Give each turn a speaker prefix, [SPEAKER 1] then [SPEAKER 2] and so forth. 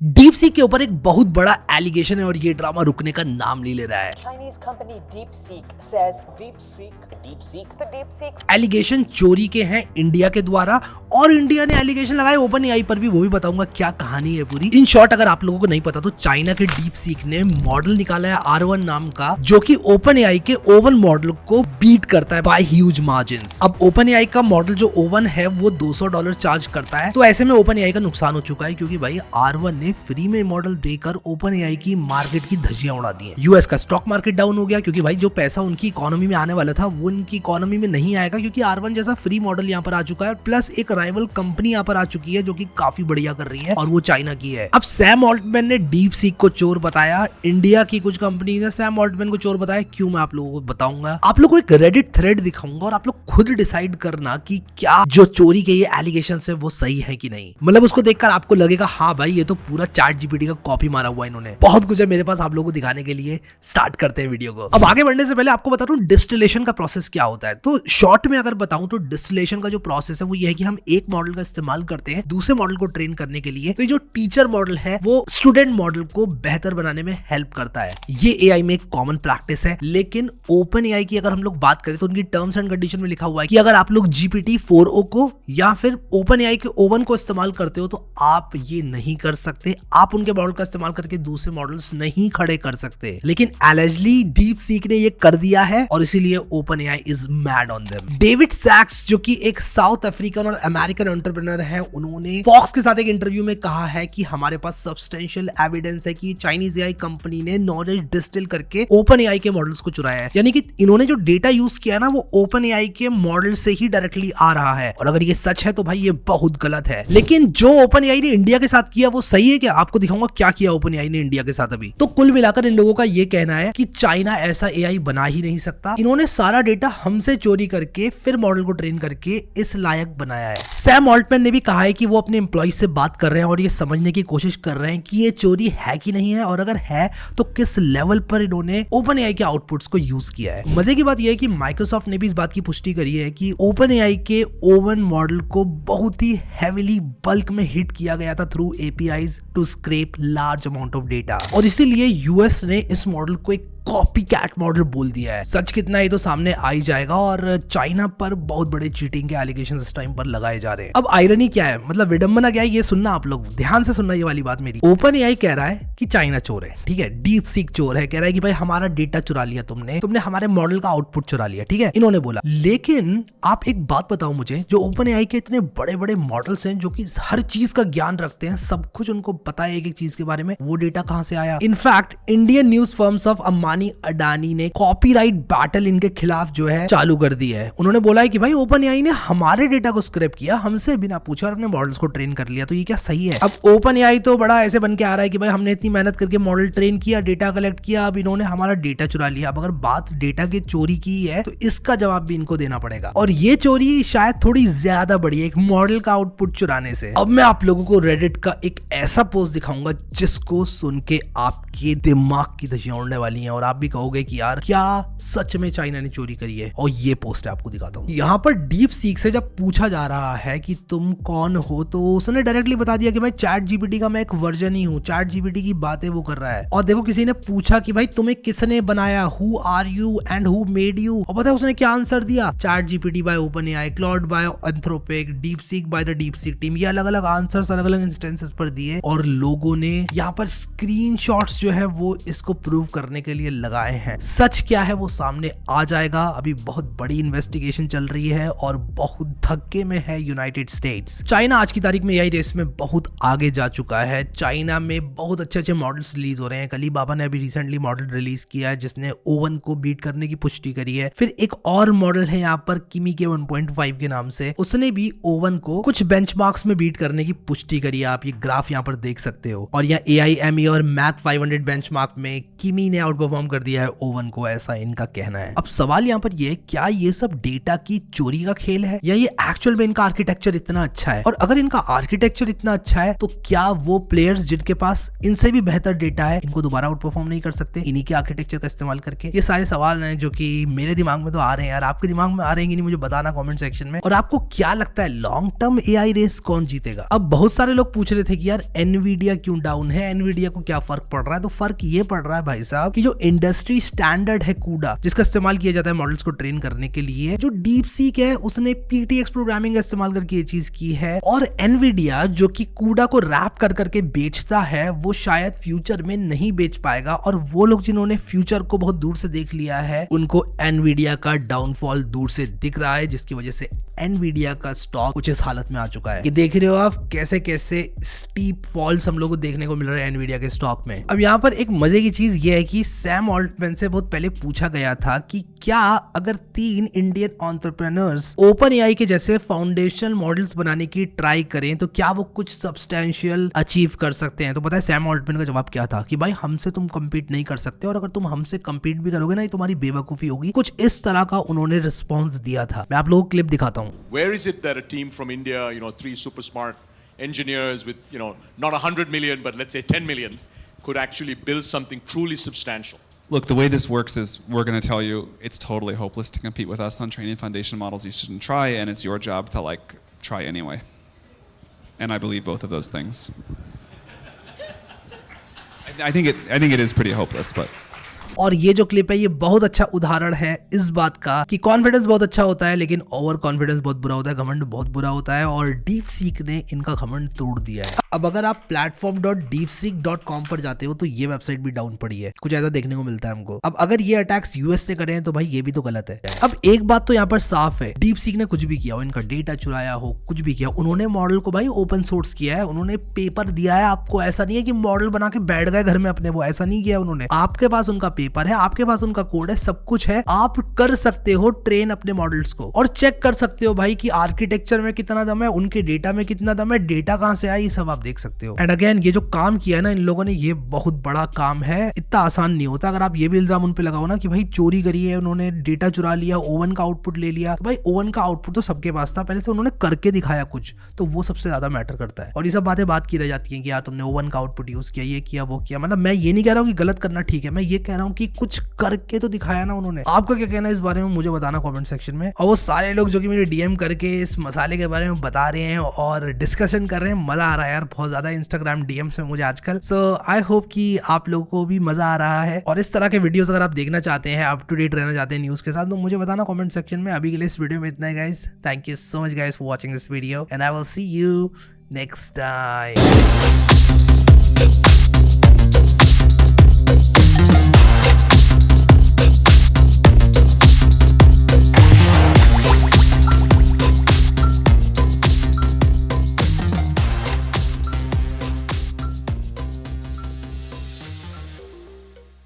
[SPEAKER 1] Deep seek के ऊपर एक बहुत बड़ा एलिगेशन है और ये ड्रामा रुकने का नाम नहीं ले रहा है।
[SPEAKER 2] Chinese company DeepSeek says DeepSeek
[SPEAKER 1] allegation चोरी के हैं इंडिया के द्वारा और इंडिया ने एलिगेशन लगाए ओपन एआई पर भी, वो भी बताऊंगा क्या कहानी है पूरी। इन शॉर्ट अगर आप लोगों को नहीं पता तो चाइना के डीप सीक ने मॉडल निकाला है R1 नाम का, जो कि ओपन एआई के ओवन मॉडल को बीट करता है बाय ह्यूज मार्जिन्स। अब ओपन एआई का मॉडल जो ओवन है वो $200 चार्ज करता है, तो ऐसे में ओपन एआई का नुकसान हो चुका है क्योंकि भाई R1 ने फ्री में मॉडल देकर ओपन एआई की मार्केट की धज्जियां उड़ा दी है। यूएस का स्टॉक मार्केट डाउन हो गया क्योंकि भाई जो पैसा उनकी इकोनॉमी में आने वाला था वो उनकी इकोनॉमी में नहीं आएगा क्योंकि R1 जैसा फ्री मॉडल यहाँ पर आ चुका है, प्लस एक राइवल कंपनी यहाँ पर आ चुकी है जो कि काफी बढ़िया कर रही है और वो चाइना की है। अब सैम ऑल्टमैन ने डीप सीक को चोर बताया, इंडिया की कुछ कंपनी ने सैम ऑल्टमैन को चोर बताया। क्यों, मैं आप लोगों को बताऊंगा। आप लोगों को एक रेडिट थ्रेड दिखाऊंगा और आप लोग खुद डिसाइड करना कि क्या जो चोरी के ये एलिगेशन है वो सही है कि नहीं। मतलब उसको देखकर आपको लगेगा हाँ भाई ये तो पूरा चैट जीपीटी का कॉपी मारा हुआ इन्होंने। बहुत कुछ है मेरे पास आप लोगों को दिखाने के लिए। स्टार्ट करते हैं वीडियो को। अब आगे बढ़ने से पहले आपको बता दूं डिस्टिलेशन का प्रोसेस क्या होता है। तो शॉर्ट में अगर बताऊं तो डिस्टिलेशन का जो प्रोसेस है वो ये है कि हम एक मॉडल का इस्तेमाल करते हैं दूसरे मॉडल को ट्रेन करने के लिए। तो ये जो टीचर मॉडल है वो स्टूडेंट मॉडल को बेहतर बनाने में हेल्प करता है। ये एआई में एक कॉमन प्रैक्टिस है, लेकिन ओपन एआई की अगर हम लोग बात करें तो उनकी टर्म्स एंड कंडीशन में लिखा हुआ है कि अगर आप लोग GPT 4o को या फिर ओपन एआई के ओवन को इस्तेमाल करते हो तो आप ये नहीं कर सकते। आप उनके मॉडल का इस्तेमाल करके दूसरे मॉडल्स नहीं खड़े कर सकते, लेकिन एलिजली डीप सीक ने ये कर दिया है और इसीलिए OpenAI is mad on them. David Sacks जो कि एक साउथ अफ्रीकन और अमेरिकन एंटरप्रेन्योर है, उन्होंने फॉक्स के साथ एक इंटरव्यू में कहा है कि हमारे पास सब्सटेंशियल एविडेंस है कि चाइनीज एआई कंपनी ने नॉलेज डिस्टिल करके ओपन एआई के मॉडल्स को चुराया है। यानी कि इन्होंने जो डेटा यूज किया ना वो ओपन एआई के मॉडल से ही डायरेक्टली आ रहा है, और अगर ये सच है तो भाई ये बहुत गलत है। लेकिन जो ओपन एआई ने इंडिया के साथ किया वो सही है क्या? आपको दिखाऊंगा क्या किया ओपन एआई ने इंडिया के साथ अभी। तो कुल मिलाकर इन लोगों का ये कहना है कि चाइना ऐसा एआई बना ही नहीं सकता। इन्होंने सारा डेटा हमसे चोरी करके फिर मॉडल को ट्रेन करके इस लायक बनाया है। सैम ऑल्टमैन ने भी कहा है कि वो अपने एम्प्लॉइज से बात कर रहे हैं और ये समझने की कोशिश कर रहे हैं कि ये चोरी है कि नहीं है, और अगर है तो किस लेवल पर इन्होंने ओपन एआई के आउटपुट्स को यूज किया है। मजे की बात यह है कि माइक्रोसॉफ्ट ने भी इस बात की पुष्टि करी है कि ओपन एआई के ओवन मॉडल को बहुत ही हेविली बल्क में हिट किया गया था through APIs to scrape large amount of data, और इसीलिए यूएस ने इस मॉडल को एक कॉपी कैट मॉडल बोल दिया है। सच कितना है तो सामने आ ही जाएगा, और चाइना पर बहुत बड़े चीटिंग के एलिगेशन इस टाइम पर लगाए जा रहे हैं। अब आयरनी क्या है, मतलब विडंबना क्या है, ये सुनना आप लोग ध्यान से सुनना ये वाली बात मेरी। ओपन एआई कह रहा है कि चाइना चोर है, ठीक है, डीप सीक चोर है, कह रहा है कि भाई हमारा डेटा चुरा लिया तुमने हमारे मॉडल का आउटपुट चुरा लिया, ठीक है, इन्होंने बोला। लेकिन आप एक बात बताओ मुझे, जो ओपन एआई के इतने बड़े बड़े मॉडल्स हैं जो कि हर चीज का ज्ञान रखते हैं, सब कुछ उनको पता है एक एक चीज के बारे में, वो डेटा कहां से आया? In fact Indian news firms of Ambani Adani ने कॉपीराइट बैटल इनके खिलाफ जो है चालू कर दी है। उन्होंने बोला है कि भाई ओपन एआई ने हमारे डेटा को स्क्रैप किया, हमसे बिना पूछे, और अपने मॉडल्स को ट्रेन कर लिया, तो ये क्या सही है? अब ओपन एआई तो बड़ा ऐसे बन के आ रहा है कि भाई हमने इतनी मेहनत करके मॉडल ट्रेन किया, डेटा कलेक्ट किया, अब इन्होंने हमारा डेटा चुरा लिया। अब अगर बात डेटा की चोरी की है तो इसका जवाब भी इनको देना पड़ेगा, और ये चोरी शायद थोड़ी ज्यादा बड़ी है एक मॉडल का आउटपुट चुराने से। अब मैं आप लोगों को रेडिट का एक ऐसा पोस्ट दिखाऊंगा जिसको सुन के आपके दिमाग की धज्जियां उड़ने वाली हैं और आप भी कहोगे कि यार क्या सच में चाइना ने चोरी करी है। और ये पोस्ट है, आपको दिखाता हूँ। यहाँ पर डीप सीक से जब पूछा जा रहा है कि तुम कौन हो, तो उसने डायरेक्टली बता दिया कि भाई चैट जीपीटी का मैं एक वर्जन ही हूँ, चैट जीपीटी की बातें वो कर रहा है। और देखो किसी ने पूछा कि भाई तुम्हें किसने बनाया, who are you and who made you, और पता है उसने क्या आंसर दिया? ChatGPT by Open AI, Claude by Anthropic, DeepSeek by the DeepSeek team. ये अलग अलग आंसर्स अलग अलग इंस्टेंसेस पर दिए, और लोगों ने यहाँ पर स्क्रीनशॉट्स जो है वो इसको प्रूव करने के लिए लगाए हैं। सच क्या है वो सामने आ जाएगा। अभी बहुत बड़ी इन्वेस्टिगेशन चल रही है और बहुत धक्के में है यूनाइटेड स्टेट्स। चाइना आज की तारीख में एआई रेस में बहुत आगे जा चुका है। चाइना में बहुत अच्छे अच्छे मॉडल्स रिलीज हो रहे हैं। अलीबाबा ने अभी रिसेंटली मॉडल रिलीज किया है जिसने ओवन को बीट करने की पुष्टि करी है। फिर एक और मॉडल है यहाँ पर किमी के 1.5 के नाम से, उसने भी ओवन को कुछ बेंचमार्क्स में बीट करने की पुष्टि करी है। आप ये ग्राफ यहाँ पर देख सकते हो, और यहाँ AIME और मैथ 500 बेंचमार्क में किमी ने आउट परफॉर्म ट्रांसफॉर्म कर दिया है ओवन को, ऐसा इनका कहना है। अब सवाल यहाँ पर ये है, क्या ये सब डेटा की चोरी का खेल है या ये एक्चुअल में इनका आर्किटेक्चर इतना अच्छा है? और अगर इनका आर्किटेक्चर इतना अच्छा है तो क्या वो प्लेयर्स जिनके पास इनसे भी बेहतर डेटा है इनको दोबारा आउट परफॉर्म नहीं कर सकते इन्हीं के आर्किटेक्चर का इस्तेमाल करके? ये सारे सवाल हैं जो कि मेरे दिमाग में तो आ रहे हैं यार, आपके दिमाग में आ रहे हैं कि नहीं मुझे बताना कमेंट सेक्शन में। और आपको क्या लगता है लॉन्ग टर्म एआई रेस कौन जीतेगा? अब बहुत सारे लोग पूछ रहे थे कि यार एनवीडिया क्यों डाउन है, एनवीडिया को क्या फर्क पड़ रहा है? तो फर्क ये पड़ रहा है भाई साहब कि जो इंडस्ट्री स्टैंडर्ड है कूडा, जिसका इस्तेमाल किया जाता है मॉडल्स को ट्रेन करने के लिए, जो डीप सीक है उसने पीटीएक्स प्रोग्रामिंग का इस्तेमाल करके ये चीज की है। और एनवीडिया जो कि कूडा को रैप कर करके बेचता है वो शायद फ्यूचर में नहीं बेच पाएगा। और वो लोग जिन्होंने फ्यूचर को बहुत दूर से देख लिया है उनको एनवीडिया का डाउनफॉल दूर से दिख रहा है, जिसकी वजह से एनवीडिया का स्टॉक कुछ इस हालत में आ चुका है कि देख रहे हो आप कैसे कैसे स्टीप फॉल्स हम लोगों को देखने को मिल रहा है एनवीडिया के स्टॉक में। अब यहाँ पर एक मजे की चीज ये है कि सैम ऑल्टमैन से बहुत पहले पूछा गया था कि क्या अगर 3 इंडियन एंटरप्रेन्योर्स ओपन एआई के जैसे फाउंडेशनल मॉडल्स बनाने की ट्राई करें तो क्या वो कुछ सब्सटेंशियल अचीव कर सकते हैं? तो पता है सैम ऑल्टमैन का जवाब क्या था कि भाई हमसे तुम कम्पीट नहीं कर सकते और अगर तुम हमसे कम्पीट भी करोगे ना ये तुम्हारी बेवकूफी होगी। कुछ इस तरह का उन्होंने रिस्पॉन्स दिया था। मैं आप लोगों को क्लिप दिखाता हूँ।
[SPEAKER 3] Where is it that a team from India, 3 super smart engineers with, not 100 million, but let's say 10 million, could actually build something truly substantial?
[SPEAKER 4] Look, the way this works is we're going to tell you it's totally hopeless to compete with us on training foundation models. You shouldn't try, and it's your job to try anyway. And I believe both of those things. I think it is pretty hopeless, but.
[SPEAKER 1] और ये जो clip है ये बहुत अच्छा उदाहरण है इस बात का कि कॉन्फिडेंस बहुत अच्छा होता है लेकिन ओवर कॉन्फिडेंस बहुत बुरा होता है, घमंड बहुत बुरा होता है। और डीप सीक ने इनका घमंड तोड़ दिया है। अब अगर आप platform.deepseek.com पर जाते हो तो ये वेबसाइट भी डाउन पड़ी है, कुछ ऐसा देखने को मिलता है हमको। अब अगर ये अटैक्स यूएस से करें तो भाई ये भी तो गलत है। अब एक बात तो यहाँ पर साफ है, डीप सीक ने कुछ भी किया हो, इनका डेटा चुराया हो, कुछ भी किया, उन्होंने मॉडल को भाई ओपन सोर्स किया है, उन्होंने पेपर दिया है आपको। ऐसा नहीं है कि मॉडल बना के बैठ गए घर में अपने, वो ऐसा नहीं किया उन्होंने। आपके पास उनका पेपर है, आपके पास उनका कोड है, सब कुछ है, आप कर सकते हो ट्रेन अपने मॉडल्स को और चेक कर सकते हो भाई कि आर्किटेक्चर में कितना दम है, उनके डेटा में कितना दम है, डेटा कहां से आया, ये सब आप देख सकते हो। एंड अगेन ये जो काम किया है ना इन लोगों ने, ये बहुत बड़ा काम है, इतना आसान नहीं होता। अगर आप ये भी इल्जाम उन पे लगाओ ना कि भाई चोरी करी है, उन्होंने डेटा चुरा लिया, ओवन का आउटपुट ले लिया, तो भाई ओवन का आउटपुट तो सबके पास था, पहले से उन्होंने करके दिखाया कुछ, तो वो सबसे ज्यादा मैटर करता है। और ये सब बातें बात की रह जाती है कि यार तुमने ओवन का आउटपुट यूज किया, ये किया, वो किया। मतलब मैं ये नहीं कह रहा हूँ कि गलत करना ठीक है, मैं ये कह रहा हूँ कि कुछ करके तो दिखाया ना उन्होंने। आपका क्या कहना है इस बारे में मुझे बताना कमेंट सेक्शन में। और वो सारे लोग जो कि मेरे डीएम करके इस मसाले के बारे में बता रहे हैं और डिस्कशन कर रहे हैं, मजा आ रहा है यार बहुत ज्यादा इंस्टाग्राम डीएम्स में मुझे आजकल। सो आई होप कि आप लोगों को भी मजा आ रहा है और इस तरह के वीडियोस अगर आप देखना चाहते हैं, अप टू डेट रहना चाहते हैं न्यूज के साथ, तो मुझे बताना कमेंट सेक्शन में। अभी के लिए इस वीडियो में इतना ही guys. Thank you so much guys for watching this video and I will see you next time.